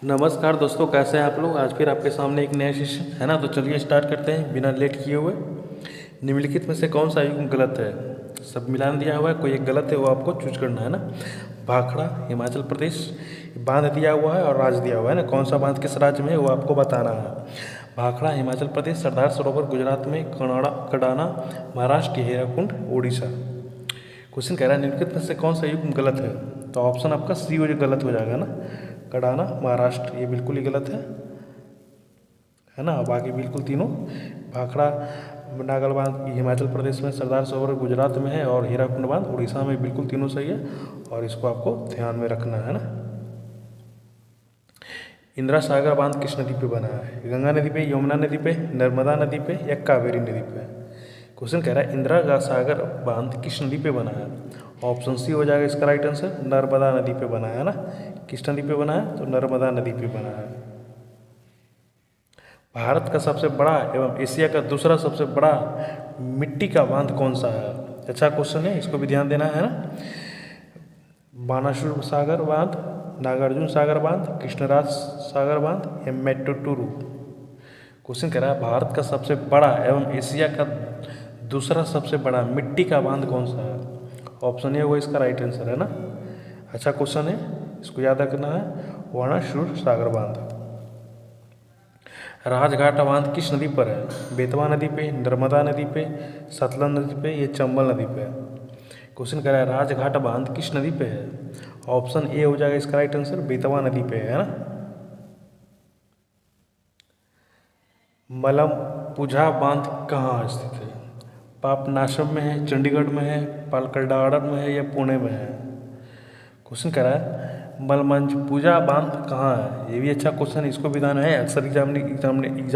नमस्कार दोस्तों, कैसे हैं आप लोग। आज फिर आपके सामने एक नया सेशन है ना। तो चलिए स्टार्ट करते हैं बिना लेट किए हुए। निम्नलिखित में से कौन सा युग्म गलत है। सब मिलान दिया हुआ है, कोई एक गलत है, वो आपको चूज करना है ना। भाखड़ा हिमाचल प्रदेश, बांध दिया हुआ है और राज्य दिया हुआ है ना। कौन सा बांध किस राज्य में है वो आपको बताना है। भाखड़ा हिमाचल प्रदेश, सरदार सरोवर गुजरात में, कडाना महाराष्ट्र, हीराकुंड उड़ीसा। क्वेश्चन कह रहा है निम्नलिखित में से कौन सा युग्म गलत है। तो ऑप्शन आपका सी गलत हो जाएगा ना। कडाना महाराष्ट्र, ये बिल्कुल ही गलत है ना। बाकी बिल्कुल तीनों, भाखड़ा नागल बांध हिमाचल प्रदेश में, सरदार सरोवर गुजरात में है और हीराकुंड बांध उड़ीसा में, बिल्कुल तीनों सही है और इसको आपको ध्यान में रखना है ना। इंदिरा सागर बांध किस नदी पे बना है। गंगा नदी पे, यमुना नदी पे, नर्मदा नदी पे या कावेरी नदी पे। क्वेश्चन कह रहा है इंदिरा सागर बांध किस नदी पे बना है। ऑप्शन सी हो जाएगा इसका राइट आंसर, नर्मदा नदी पे बना है ना। किस नदी पे बना है, तो नर्मदा नदी पे बना है। भारत का सबसे बड़ा एवं एशिया का दूसरा सबसे बड़ा मिट्टी का बांध कौन सा है। अच्छा क्वेश्चन है, इसको भी ध्यान देना है ना। बानासुर सागर बांध, नागार्जुन सागर बांध, कृष्णराज सागर बांध या मेट्टुटुरु। क्वेश्चन कह रहा है भारत का सबसे बड़ा एवं एशिया का दूसरा सबसे बड़ा मिट्टी का बांध कौन सा है। ऑप्शन ए वो इसका राइट आंसर है ना। अच्छा क्वेश्चन है, इसको याद रखना है। बानासुर सागर बांध। राजघाट बांध किस नदी पर है। बेतवा नदी पे, नर्मदा नदी पे, सतलज नदी पे या चंबल नदी पे। क्वेश्चन कह रहा है राजघाट बांध किस नदी पे है। ऑप्शन ए हो जाएगा इसका राइट आंसर, बेतवा नदी पे है ना। मलमपुझा बांध कहाँ स्थित है। पापनाशम में है, चंडीगढ़ में है, पालकडाड़ में है या पुणे में है। क्वेश्चन कह रहा है मलमपुझा बांध कहाँ है। ये भी अच्छा क्वेश्चन है, इसको भी दाना है। अक्सर एग्जाम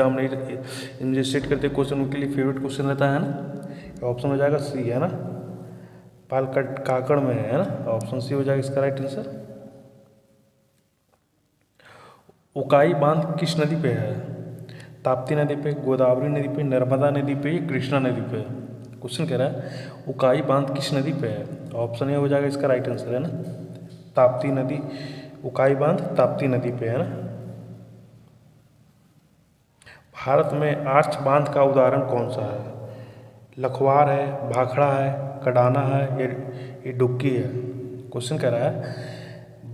नहीं सेट करते क्वेश्चन, उनके लिए फेवरेट क्वेश्चन रहता है ना। ऑप्शन हो जाएगा सी है ना, पालकड काकड़ में है ना। ऑप्शन सी हो जाएगा इसका राइट आंसर। उकाई बांध किस नदी पे है। ताप्ती नदी पे, गोदावरी नदी पे, नर्मदा नदी पे या कृष्णा नदी पे। क्वेश्चन कह रहा है उकाई बांध किस नदी पे है। ऑप्शन ए हो जाएगा इसका राइट आंसर है ना, ताप्ती नदी। उकाई बांध ताप्ती नदी पे है ना। भारत में आर्च बांध का उदाहरण कौन सा है। लखवार है, भाखड़ा है, कडाना है ये डुक्की है। क्वेश्चन कह रहा है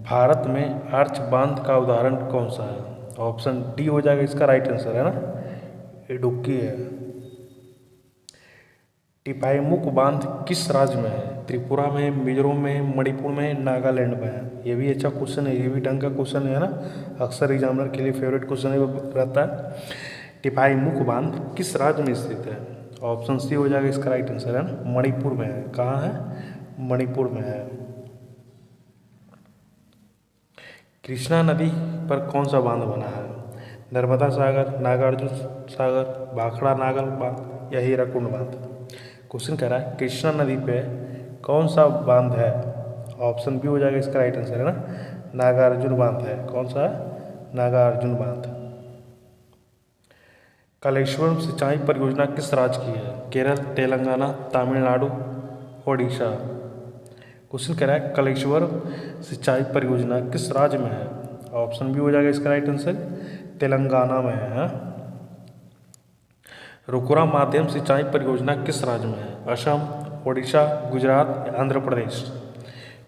भारत में आर्च बांध का उदाहरण कौन सा है। ऑप्शन डी हो जाएगा इसका राइट आंसर है ना, ये डुक्की है। टिपाईमुख बांध किस राज्य में है। त्रिपुरा में, मिजोरम में, मणिपुर में, नागालैंड में है। ये भी अच्छा क्वेश्चन है, ये भी ढंग का क्वेश्चन है ना। अक्सर एग्जामिनर के लिए फेवरेट क्वेश्चन रहता है। टिपाईमुख बांध किस राज्य में स्थित है। ऑप्शन सी हो जाएगा इसका राइट आंसर है ना, मणिपुर में है। कहाँ है, मणिपुर में है। कृष्णा नदी पर कौन सा बांध बना है। नर्मदा सागर, नागार्जुन सागर, भाखड़ा नागल बांध या हीराकुंड बांध। क्वेश्चन कह रहा है कृष्णा नदी पे कौन सा बांध है। ऑप्शन बी हो जाएगा इसका राइट आंसर है ना, नागार्जुन बांध है। कौन सा है, नागार्जुन बांध। कालेश्वरम सिंचाई परियोजना किस राज्य की है। केरल, तेलंगाना, तमिलनाडु, ओडिशा। क्वेश्चन कह रहा है कालेश्वर सिंचाई परियोजना किस राज्य में है। ऑप्शन बी हो जाएगा इसका राइट आंसर, तेलंगाना में है। रुकुरा माध्यम सिंचाई परियोजना किस राज्य में है। असम, ओडिशा, गुजरात या आंध्र प्रदेश।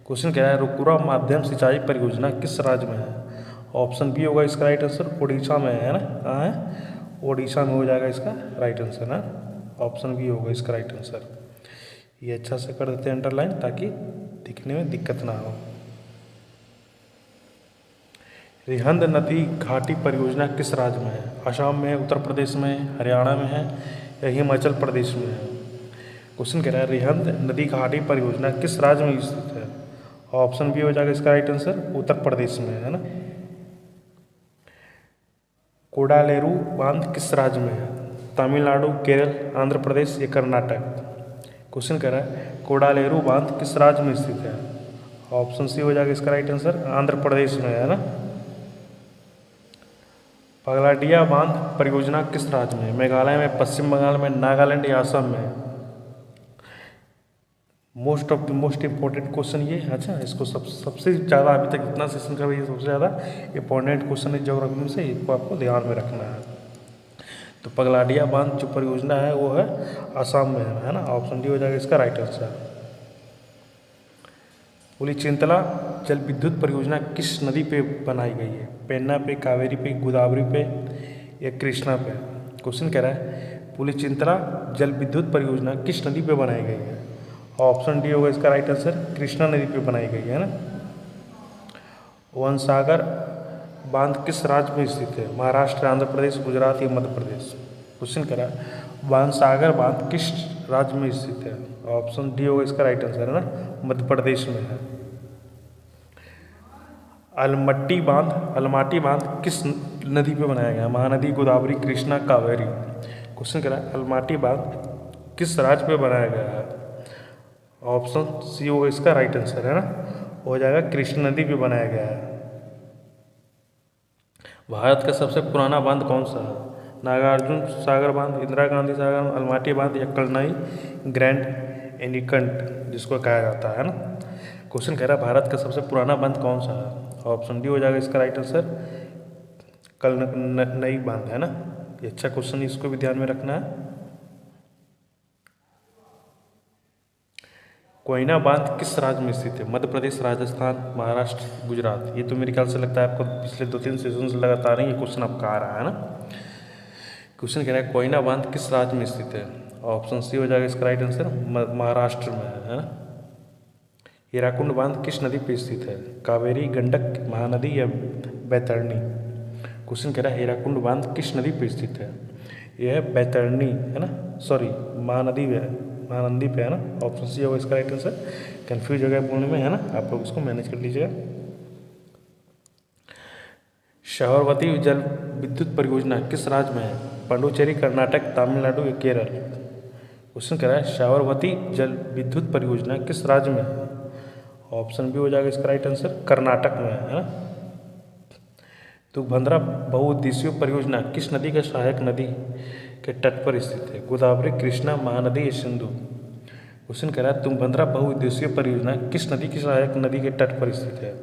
क्वेश्चन कह रहा है रुकुरा माध्यम सिंचाई परियोजना किस राज्य में है। ऑप्शन बी होगा इसका राइट आंसर, उड़ीसा में है ना। कहाँ है, ओडिशा में हो जाएगा इसका राइट आंसर ना। ऑप्शन बी होगा इसका राइट आंसर। ये अच्छा से कर देते हैं अंडरलाइन, ताकि दिखने में दिक्कत ना हो। रिहंद नदी घाटी परियोजना किस राज्य में है। असम में, उत्तर प्रदेश में, हरियाणा में है या हिमाचल प्रदेश में है। क्वेश्चन कह रहा है रिहंद नदी घाटी परियोजना किस राज्य में स्थित है। ऑप्शन बी हो जाएगा इसका राइट आंसर, उत्तर प्रदेश में है ना। कोडालेरू बांध किस राज्य में है। तमिलनाडु, केरल, आंध्र प्रदेश या कर्नाटक। क्वेश्चन कह रहा है कोडालेरू बांध किस राज्य में स्थित है। ऑप्शन सी हो जाएगा इसका राइट आंसर, आंध्र प्रदेश में है ना। पगलाडिया बांध परियोजना किस राज्य में। मेघालय में, पश्चिम बंगाल में, नागालैंड या असम में। Most of the most important question ये। अच्छा, इसको सबसे ज़्यादा अभी तक इतना सेशन का ये सबसे ज़्यादा इम्पोर्टेंट क्वेश्चन है ज्योग्राफी में से, इसको आपको ध्यान में रखना है। तो पगलाडिया बांध जो परियोजना है वो है असम में है ना। ऑप्शन डी हो जाएगा इसका राइट आंसर। पुलिचिंतला जल विद्युत परियोजना किस नदी पे बनाई गई है? पेन्ना पे, कावेरी पे, गोदावरी पे या कृष्णा पे? क्वेश्चन कह रहा है पुलिचिंतला जल विद्युत परियोजना किस नदी पे बनाई गई है? ऑप्शन डी होगा इसका राइट आंसर, कृष्णा नदी पे बनाई गई है ना। वनसागर बांध किस राज्य में स्थित है? महाराष्ट्र, आंध्र प्रदेश, गुजरात या मध्य प्रदेश? क्वेश्चन कह रहा है वनसागर बांध किस राज्य में स्थित है? ऑप्शन डी होगा इसका राइट आंसर है ना, मध्य प्रदेश में है। अलमाटी बांध किस नदी पे बनाया गया? महानदी, गोदावरी, कृष्णा, कावेरी? क्वेश्चन कह रहा है अलमाटी बांध किस राज्य पे बनाया गया है? ऑप्शन सी होगा इसका राइट आंसर है ना, हो जाएगा कृष्णा नदी पे बनाया गया है। भारत का सबसे पुराना बांध कौन सा है? नागार्जुन सागर बांध, इंदिरा गांधी सागर, अलमाटी बांध या कलनाई ग्रैंड एनीकंट जिसको कहा जाता है ना। क्वेश्चन कह रहा है भारत का सबसे पुराना बांध कौन सा है? ऑप्शन डी हो जाएगा इसका राइट आंसर, कलनई बांध है ना। ये अच्छा क्वेश्चन, इसको भी ध्यान में रखना है। कोयना बांध किस राज्य में स्थित है? मध्य प्रदेश, राजस्थान, महाराष्ट्र, गुजरात? ये तो मेरे ख्याल से लगता है आपको पिछले 2-3 सेशन से लगातार ही ये क्वेश्चन आपका आ रहा है ना। क्वेश्चन कह रहा है कोयना बांध किस राज्य में स्थित है? ऑप्शन सी हो जाएगा इसका राइट आंसर, महाराष्ट्र में है ना। हीराकुंड बांध किस नदी पर स्थित है? कावेरी, गंडक, महानदी या बैतरणी? क्वेश्चन कह रहा है हीराकुंड बांध किस नदी पर स्थित है? यह है बैतरणी है ना, सॉरी महानदी महानदी पे है ना। ऑप्शन सी होगा इसका राइट आंसर। कन्फ्यूज हो गया बोलने में है ना, आप लोग इसको मैनेज कर लीजिएगा। शावरवती जल विद्युत परियोजना किस राज्य में है? पुडुचेरी, कर्नाटक, तमिलनाडु या केरल? क्वेश्चन कह रहा है शावरवती जल विद्युत परियोजना किस राज्य में है? ऑप्शन बी हो जाएगा इसका राइट आंसर, कर्नाटक में है ना। तुंगभद्रा बहुउद्देशीय परियोजना किस नदी के सहायक नदी के तट पर स्थित है? गोदावरी, कृष्णा, महानदी या सिंधु? क्वेश्चन कह रहा है तुंगभद्रा बहुउद्देशीय परियोजना किस नदी की सहायक नदी के तट पर स्थित है?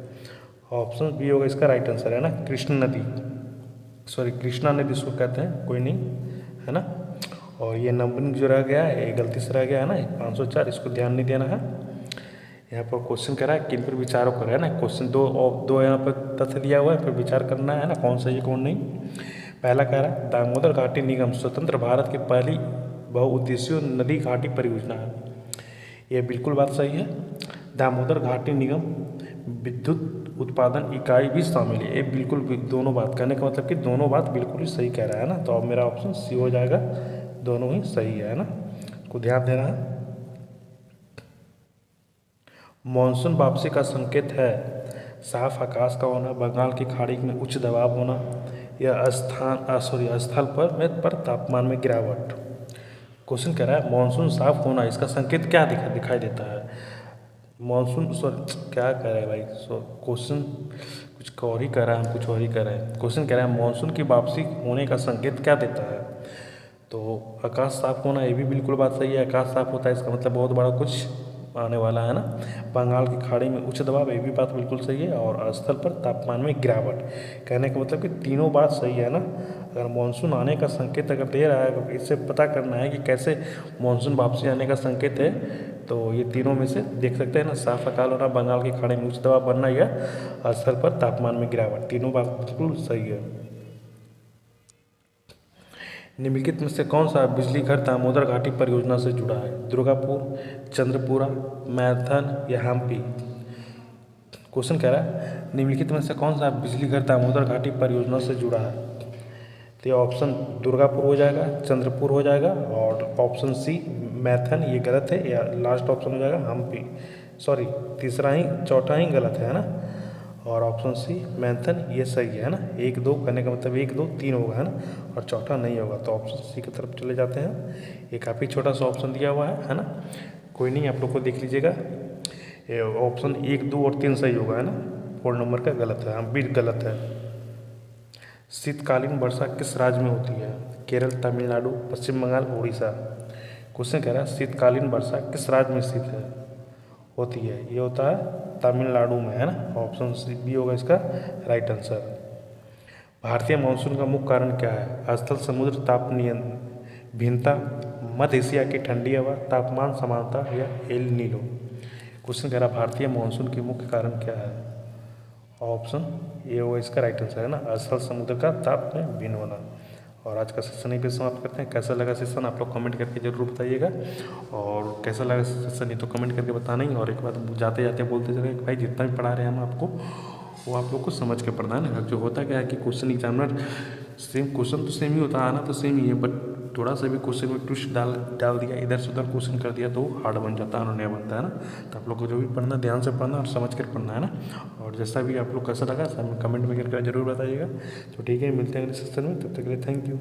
ऑप्शन बी होगा इसका राइट आंसर है ना, कृष्ण नदी, सॉरी कृष्णा नदी इसको कहते हैं, कोई नहीं है ना। और ये नंबर जो रह गया है ये गलती से रह गया है ना, 504, इसको ध्यान नहीं देना है। यहाँ पर क्वेश्चन कह रहा है किन पर विचारों कर है ना। क्वेश्चन दो यहाँ पर तथ्य दिया हुआ है, फिर विचार करना है ना कौन सही है कौन नहीं। पहला कह रहा है दामोदर घाटी निगम स्वतंत्र भारत की पहली बहुउद्देशीय नदी घाटी परियोजना है। यह बिल्कुल बात सही है। दामोदर घाटी निगम विद्युत उत्पादन इकाई भी शामिल है। ये बिल्कुल दोनों बात कहने का मतलब कि दोनों बात बिल्कुल ही सही कह रहा है ना। तो अब मेरा ऑप्शन सी हो जाएगा, दोनों ही सही है ना, को ध्यान देना है। मॉनसून वापसी का संकेत है साफ आकाश का होना, बंगाल की खाड़ी में उच्च दबाव होना या स्थल पर तापमान में गिरावट। क्वेश्चन कह रहा है मॉनसून साफ होना, इसका संकेत क्या दिखाई देता है? मॉनसून क्या कह रहे हैं भाई, क्वेश्चन कुछ और ही कह रहा है, हम कुछ और ही कह रहे हैं। क्वेश्चन कह रहा है मॉनसून की वापसी होने का संकेत क्या देता है? तो आकाश साफ होना, ये भी बिल्कुल बात सही है। आकाश साफ होता है इसका मतलब बहुत बड़ा कुछ आने वाला है ना। बंगाल की खाड़ी में उच्च दबाव, ये भी बात बिल्कुल सही है। और स्थल पर तापमान में गिरावट, कहने का मतलब कि तीनों बात सही है ना। अगर मानसून आने का संकेत अगर दे रहा है, इससे पता करना है कि कैसे मानसून वापसी आने का संकेत है, तो ये तीनों में से देख सकते हैं ना, साफ आकाश होना, बंगाल की खाड़ी में उच्च दबाव बनना या स्थल पर तापमान में गिरावट, तीनों बात बिल्कुल सही है। निम्नलिखित में से कौन सा बिजली घर दामोदर घाटी परियोजना से जुड़ा है? दुर्गापुर, चंद्रपुरा, मैथन या हम्पी? क्वेश्चन कह रहा है निम्नलिखित में से कौन सा बिजली घर दामोदर घाटी परियोजना से जुड़ा है? तो ये ऑप्शन दुर्गापुर हो जाएगा, चंद्रपुर हो जाएगा, और ऑप्शन सी मैथन ये गलत है, या लास्ट ऑप्शन हो जाएगा हम्पी, सॉरी चौथा ही गलत है ना। और ऑप्शन सी मैथन ये सही है ना। 1 2 करने का मतलब 1 2 3 होगा है ना, और चौथा नहीं होगा, तो ऑप्शन सी की तरफ चले जाते हैं। ये काफ़ी छोटा सा ऑप्शन दिया हुआ है ना, कोई नहीं, आप लोग को देख लीजिएगा। ऑप्शन 1 2 और 3 सही होगा है ना, 4 नंबर का गलत है, हम भी गलत है। शीतकालीन वर्षा किस राज्य में होती है? केरल, तमिलनाडु, पश्चिम बंगाल, उड़ीसा? क्वेश्चन कह रहा है शीतकालीन वर्षा किस राज्य में स्थित है? होती है। ये होता है तमिलनाडु में, है ना। ऑप्शन सी बी होगा इसका राइट आंसर। भारतीय मानसून का मुख्य कारण क्या है? स्थल समुद्र ताप भिन्नता, मध्य एशिया की ठंडी हवा, तापमान समानता या एल नीनो। क्वेश्चन कह रहा भारतीय मानसून के मुख्य कारण क्या है? ऑप्शन ए होगा इसका राइट आंसर, है ना। स्थल समुद्र का ताप में भिन्न होना। और आज का सेशन यहीं पे समाप्त करते हैं। कैसा लगा सेशन आप लोग कमेंट करके जरूर बताइएगा, और कैसा लगा सेशन ये तो कमेंट करके बताना ही। और एक बात जाते जाते बोलते चले कि भाई जितना भी पढ़ा रहे हैं हम आपको, वो आप लोग को समझ के पढ़ना है ना। जो होता क्या है कि क्वेश्चन एग्जामिनर सेम क्वेश्चन तो सेम ही होता है, आना तो सेम ही है, बट थोड़ा सा भी क्वेश्चन में ट्विस्ट डाल दिया, इधर से उधर क्वेश्चन कर दिया तो हार्ड बन जाता है और नया बनता है ना। तो आप लोग को जो भी पढ़ना ध्यान से पढ़ना और समझ कर पढ़ना है ना। और जैसा भी आप लोग कैसा लगा सब कमेंट में करके जरूर बताइएगा। तो ठीक है, मिलते हैं अगले सेशन में, तब तक के लिए थैंक यू।